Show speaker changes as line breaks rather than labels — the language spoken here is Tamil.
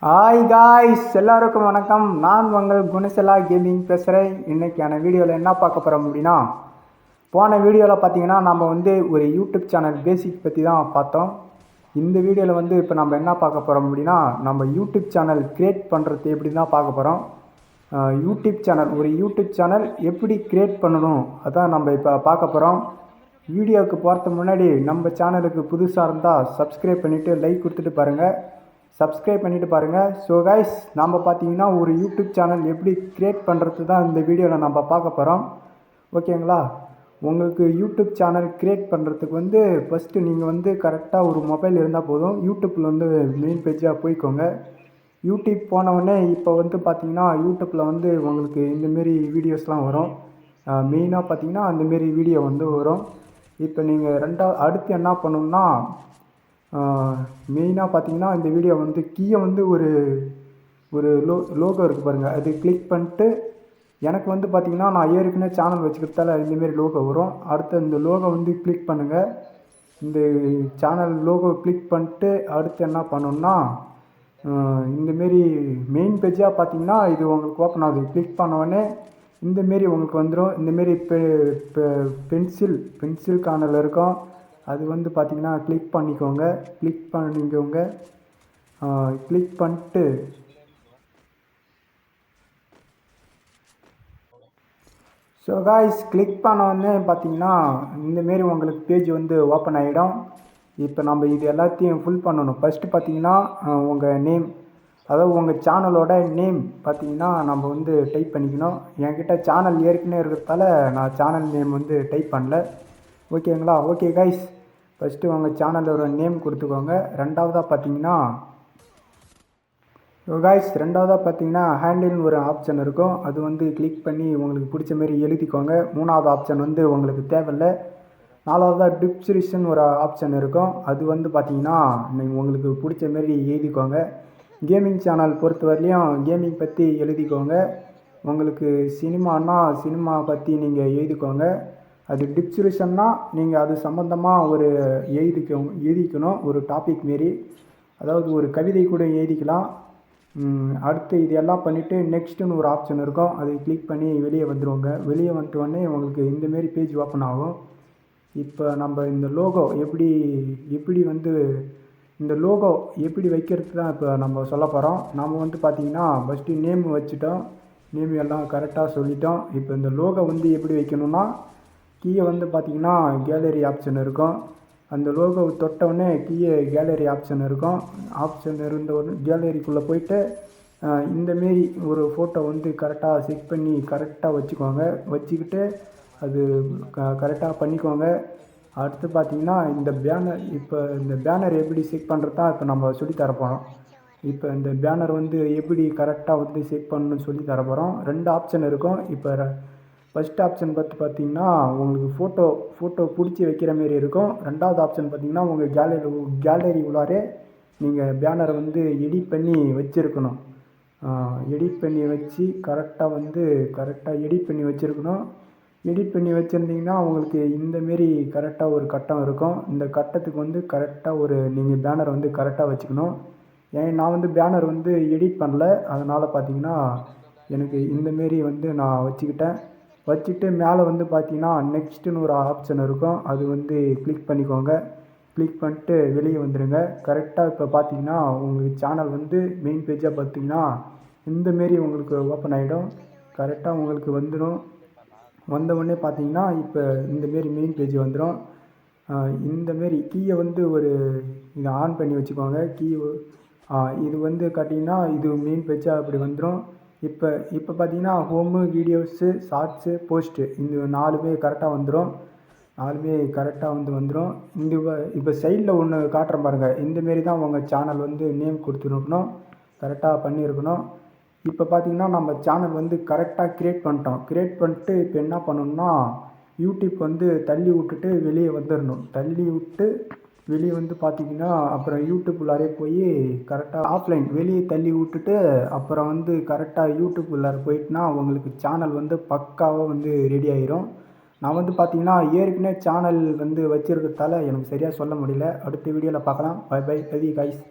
ஹாய் காய்ஸ், எல்லாருக்கும் வணக்கம். நான் உங்கள் குணசலா கேமிங் பேசுகிறேன். இன்றைக்கான வீடியோவில் என்ன பார்க்க போகிறோம் அப்படின்னா, போன வீடியோவில் பார்த்தீங்கன்னா நம்ம ஒரு யூடியூப் சேனல் பேசிக் பற்றி தான் பார்த்தோம். இந்த வீடியோவில் இப்போ நம்ம என்ன பார்க்க போகிறோம் அப்படின்னா, நம்ம யூடியூப் சேனல் க்ரியேட் பண்ணுறது எப்படி தான் பார்க்க போகிறோம். யூடியூப் சேனல் எப்படி க்ரியேட் பண்ணணும் அதான் நம்ம இப்போ பார்க்க போகிறோம். வீடியோவுக்கு போகிறதுக்கு முன்னாடி நம்ம சேனலுக்கு புதுசாக இருந்தால் சப்ஸ்கிரைப் பண்ணிவிட்டு லைக் கொடுத்துட்டு பாருங்கள். ஸோ கைஸ், நம்ம பார்த்தீங்கன்னா ஒரு யூடியூப் சேனல் எப்படி க்ரியேட் பண்ணுறது தான் இந்த வீடியோவில் நம்ம பார்க்க போகிறோம். ஓகேங்களா? உங்களுக்கு யூடியூப் சேனல் க்ரியேட் பண்ணுறதுக்கு ஃபஸ்ட்டு நீங்கள் கரெக்டாக ஒரு மொபைல் இருந்தால் போதும். யூடியூப்பில் மெயின் பேஜாக போய்க்கோங்க. யூடியூப் போனவுடனே இப்போ பார்த்தீங்கன்னா யூடியூப்பில் உங்களுக்கு இந்தமாரி வீடியோஸ்லாம் வரும். மெயினாக பார்த்தீங்கன்னா அந்தமாரி வீடியோ வரும். இப்போ நீங்கள் அடுத்து என்ன பண்ணணும்னா, மெயினாக பார்த்தீங்கன்னா இந்த வீடியோ கீழே ஒரு லோகோ இருக்குது பாருங்கள். அது கிளிக் பண்ணிட்டு எனக்கு பார்த்தீங்கன்னா நான் ஏற்கனவே சேனல் வச்சுக்கிறதால இந்தமாரி லோகோ வரும். அடுத்து இந்த லோகோ கிளிக் பண்ணுங்கள். இந்த சேனல் லோகோ கிளிக் பண்ணிட்டு அடுத்து என்ன பண்ணணும்னா, இந்தமாரி மெயின் பேஜாக பார்த்தீங்கன்னா இது உங்களுக்கு ஓப்பன் ஆகுது. கிளிக் பண்ணோடனே இந்தமாரி உங்களுக்கு வந்துடும். இந்தமாரி பென்சில் கார்னரில் இருக்கும். அது பார்த்தீங்கன்னா கிளிக் பண்ணிக்கோங்க. கிளிக் பண்ணிட்டு ஸோ காய்ஸ், கிளிக் பண்ணோடனே பார்த்தீங்கன்னா இந்தமாரி உங்களுக்கு பேஜ் ஓப்பன் ஆகிடும். இப்போ நம்ம இது எல்லாத்தையும் ஃபுல் பண்ணணும். ஃபஸ்ட்டு பார்த்தீங்கன்னா உங்கள் நேம், அதாவது உங்கள் சேனலோட நேம் பார்த்தீங்கன்னா நம்ம டைப் பண்ணிக்கணும். என்கிட்ட சேனல் ஏற்கனவே இருக்கிறதால நான் சேனல் நேம் டைப் பண்ணல. ஓகேங்களா? ஓகே கைஸ், ஃபஸ்ட்டு உங்கள் சேனலோட நேம் கொடுத்துக்கோங்க. ரெண்டாவதாக பார்த்தீங்கன்னா ஹேண்டில்னு ஒரு ஆப்ஷன் இருக்கும். அது கிளிக் பண்ணி உங்களுக்கு பிடிச்ச மாரி எழுதிக்கோங்க. மூணாவது ஆப்ஷன் உங்களுக்கு தேவையில்லை. நாலாவதாக டிஸ்கிரிப்ஷன் ஒரு ஆப்ஷன் இருக்கும். அது பார்த்தீங்கன்னா நீங்கள் உங்களுக்கு பிடிச்ச மாரி எழுதிக்கோங்க. கேமிங் சேனல் பொறுத்த வரலையும் கேமிங் பற்றி எழுதிக்கோங்க. உங்களுக்கு சினிமா பற்றி நீங்கள் எழுதிக்கோங்க. அது டிஸ்கிரிப்ஷன்னா நீங்கள் அது சம்மந்தமாக ஒரு எழுதிக்கணும். ஒரு டாபிக் மாரி, அதாவது ஒரு கவிதை கூட எழுதிக்கலாம். அடுத்து இது எல்லாம் பண்ணிவிட்டு நெக்ஸ்ட்டுன்னு ஒரு ஆப்ஷன் இருக்கும். அதை கிளிக் பண்ணி வெளியே வந்துடுவோங்க. வெளியே வந்துட்டோடனே உங்களுக்கு இந்தமாரி பேஜ் ஓப்பன் ஆகும். இப்போ நம்ம இந்த லோகோ எப்படி வைக்கிறது தான் இப்போ நம்ம சொல்ல போகிறோம். நம்ம பார்த்தீங்கன்னா ஃபஸ்ட்டு நேம் வச்சுட்டோம். நேம் எல்லாம் கரெக்டாக சொல்லிட்டோம். இப்போ இந்த லோகோ எப்படி வைக்கணும்னா, கீழே பார்த்தீங்கன்னா கேலரி ஆப்ஷன் இருக்கும். அந்த லோகோ தொட்டவுடனே கீழே கேலரி ஆப்ஷன் இருக்கும். ஆப்ஷன் இருந்தவுடனே கேலரிக்குள்ளே போயிட்டு இந்தமாரி ஒரு ஃபோட்டோ கரெக்டாக செட் பண்ணி கரெக்டாக வச்சுக்கிட்டு அது கரெக்டாக பண்ணிக்கோங்க. அடுத்து பார்த்தீங்கன்னா இந்த பேனர் எப்படி செட் பண்ணுறது தான் இப்போ நம்ம சொல்லித்தரப்போகிறோம். இப்போ இந்த பேனர் எப்படி கரெக்டாக செட் பண்ணணும்னு சொல்லி தரப்போகிறோம். 2 ஆப்ஷன் இருக்கும். இப்போ ஃபஸ்ட் ஆப்ஷன் பார்த்தீங்கன்னா உங்களுக்கு ஃபோட்டோ பிடிச்சி வைக்கிற மாரி இருக்கும். ரெண்டாவது ஆப்ஷன் பார்த்தீங்கன்னா உங்கள் கேலரி உள்ளாரே நீங்கள் பேனரை எடிட் பண்ணி வச்சுருக்கணும். எடிட் பண்ணி வச்சு கரெக்டாக எடிட் பண்ணி வச்சுருக்கணும். எடிட் பண்ணி வச்சுருந்தீங்கன்னா உங்களுக்கு இந்தமாரி கரெக்டாக ஒரு கட்டம் இருக்கும். இந்த கட்டத்துக்கு கரெக்டாக நீங்கள் பேனரை கரெக்டாக வச்சுக்கணும். நான் பேனர் எடிட் பண்ணல, அதனால் பார்த்தீங்கன்னா எனக்கு இந்தமாரி நான் வச்சுட்டு மேலே பார்த்தீங்கன்னா நெக்ஸ்ட்டுன்னு ஒரு ஆப்ஷன் இருக்கும். அது கிளிக் பண்ணிக்கோங்க. கிளிக் பண்ணிட்டு வெளியே வந்துடுங்க. கரெக்டாக இப்போ பார்த்தீங்கன்னா உங்களுக்கு சேனல் மெயின் பேஜாக பார்த்தீங்கன்னா இந்தமாரி உங்களுக்கு ஓப்பன் ஆகிடும். கரெக்டாக உங்களுக்கு வந்துடும். வந்தவுடனே பார்த்தீங்கன்னா இப்போ இந்தமாரி மெயின் பேஜ் வந்துடும். இந்தமாரி கீயை ஒரு இதை ஆன் பண்ணி வச்சுக்கோங்க. இது காட்டிங்கன்னா இது மெயின் பேஜாக அப்படி வந்துடும். இப்போ பார்த்தீங்கன்னா ஹோமு, வீடியோஸு, ஷார்ட்ஸு, போஸ்ட்டு இந்த 4மே கரெக்டாக வந்துடும். வந்துடும். இப்போ சைடில் ஒன்று காட்டுறேன் பாருங்கள். இந்தமாரி தான் உங்கள் சேனல் நேம் கொடுத்துருக்கணும். கரெக்டாக பண்ணியிருக்கணும். இப்போ பார்த்தீங்கன்னா நம்ம சேனல் கரெக்டாக க்ரியேட் பண்ணிட்டு இப்போ என்ன பண்ணணும்னா, யூடியூப் தள்ளி விட்டுட்டு வெளியே வந்துடணும். தள்ளி விட்டு வெளியே பார்த்தீங்கன்னா அப்புறம் யூடியூப் உள்ளாரே போய் கரெக்டாக ஆஃப்லைன் வெளியே தள்ளி விட்டுட்டு அப்புறம் கரெக்டாக யூடியூப் உள்ளார போயிட்டுனா உங்களுக்கு சேனல் பக்காவாக ரெடி ஆயிரும். நான் பார்த்தீங்கன்னா ஏற்கனவே சேனல் வச்சுருக்கிறதால எனக்கு சரியாக சொல்ல முடியல. அடுத்த வீடியோவில் பார்க்கலாம். Bye bye guys.